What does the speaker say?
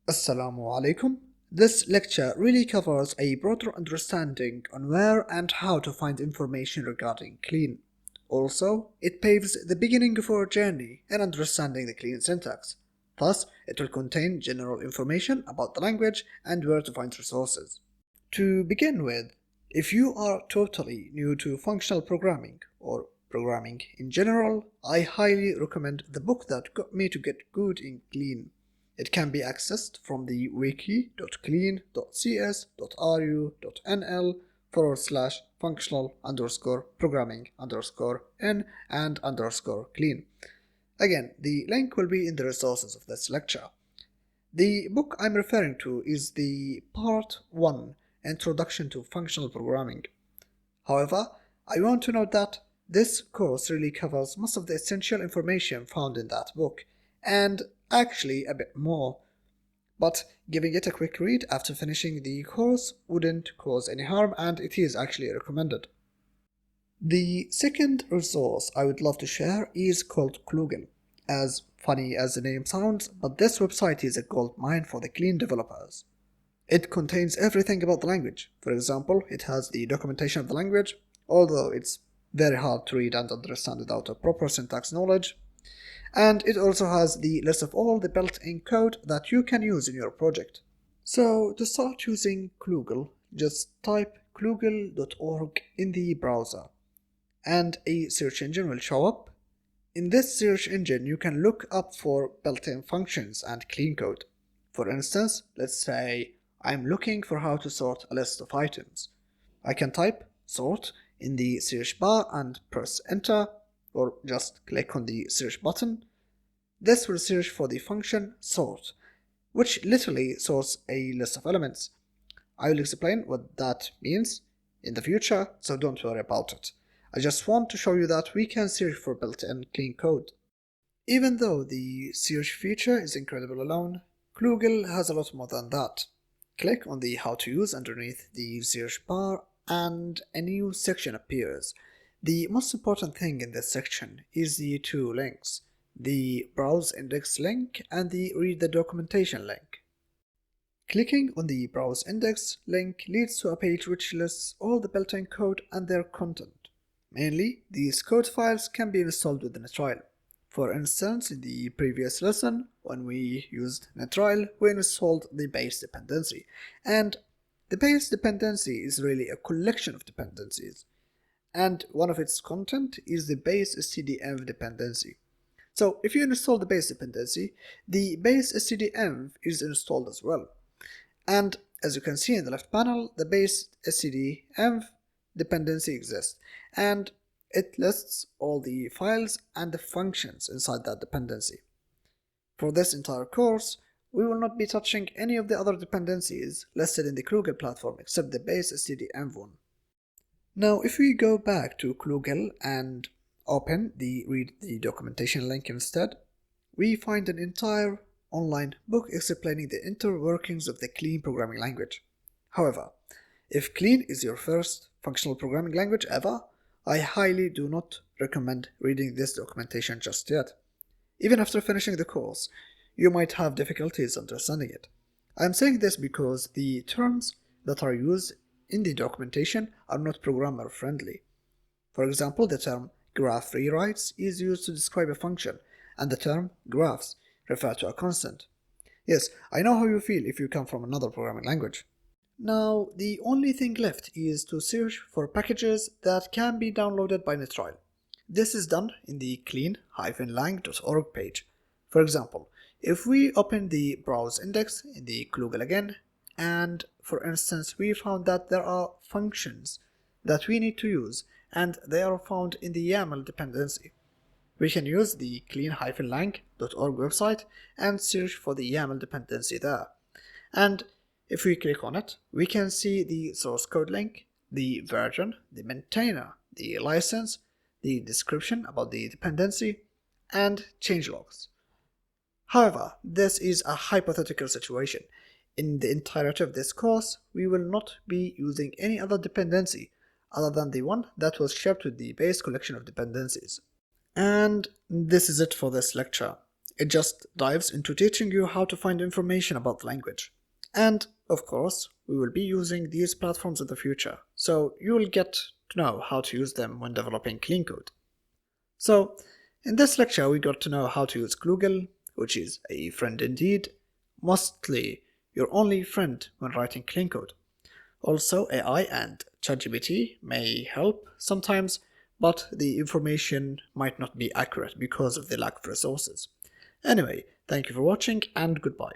Assalamu alaikum. This lecture really covers a broader understanding on where and how to find information regarding Clean. Also, it paves the beginning of our journey in understanding the Clean syntax. Thus, it will contain general information about the language and where to find resources. To begin with, if you are totally new to functional programming or programming in general, I highly recommend the book that got me to get good in Clean. It can be accessed from the wiki.clean.cs.ru.nl/functional programming n and clean. Again, the link will be in the resources of this lecture. The book I'm referring to is the Part 1 Introduction to Functional Programming. However, I want to note that this course really covers most of the essential information found in that book, and actually a bit more. But giving it a quick read after finishing the course wouldn't cause any harm, and it is actually recommended. The second resource I would love to share is called Klugel. As funny as the name sounds, but this website is a gold mine for the Clean developers. It contains everything about the language. For example, it has the documentation of the language, although it's very hard to read and understand without a proper syntax knowledge. And it also has the list of all the built-in code that you can use in your project. So to start using Klugel, just type klugel.org in the browser, and a search engine will show up. In this search engine, you can look up for built-in functions and clean code. For instance, let's say I'm looking for how to sort a list of items. I can type sort in the search bar and press enter, or just click on the search button. This will search for the function sort, which literally sorts a list of elements. I will explain what that means in the future, so don't worry about it. I just want to show you that we can search for built-in clean code. Even though the search feature is incredible alone, Klugel has a lot more than that. Click on the How to Use underneath the search bar and a new section appears. The most important thing in this section is the two links, the Browse Index link and the Read the Documentation link. Clicking on the Browse Index link leads to a page which lists all the built-in code and their content. Mainly, these code files can be installed with Netril. For instance, in the previous lesson, when we used Netril, we installed the base dependency. And the base dependency is really a collection of dependencies. And one of its content is the base std-env dependency. So if you install the base dependency, the base std-env is installed as well. And as you can see in the left panel, the base std-env dependency exists, and it lists all the files and the functions inside that dependency. For this entire course, we will not be touching any of the other dependencies listed in the Klugel platform except the base std-env one. Now if we go back to Klugel and open the Read the Documentation link instead, we find an entire online book explaining the inner workings of the Clean programming language. However, if Clean is your first functional programming language ever, I highly do not recommend reading this documentation just yet. Even after finishing the course, you might have difficulties understanding it. I am saying this because the terms that are used in the documentation are not programmer friendly. For example, the term graph rewrites is used to describe a function, and the term graphs refer to a constant. Yes, I know how you feel if you come from another programming language. Now, the only thing left is to search for packages that can be downloaded by Netril. This is done in the clean-lang.org page. For example, if we open the browse index in the Klugel again, and for instance we found that there are functions that we need to use, and they are found in the YAML dependency. We can use the clean-lang.org website and search for the YAML dependency there. And if we click on it, we can see the source code link, the version, the maintainer, the license, the description about the dependency, and changelogs. However, this is a hypothetical situation. In the entirety of this course, we will not be using any other dependency other than the one that was shipped with the base collection of dependencies. And this is it for this lecture. It just dives into teaching you how to find information about the language. And, of course, we will be using these platforms in the future, so you will get to know how to use them when developing clean code. So, in this lecture we got to know how to use Google, which is a friend indeed, mostly your only friend when writing clean code. Also, AI and ChatGPT may help sometimes, but the information might not be accurate because of the lack of resources. Anyway, thank you for watching and goodbye.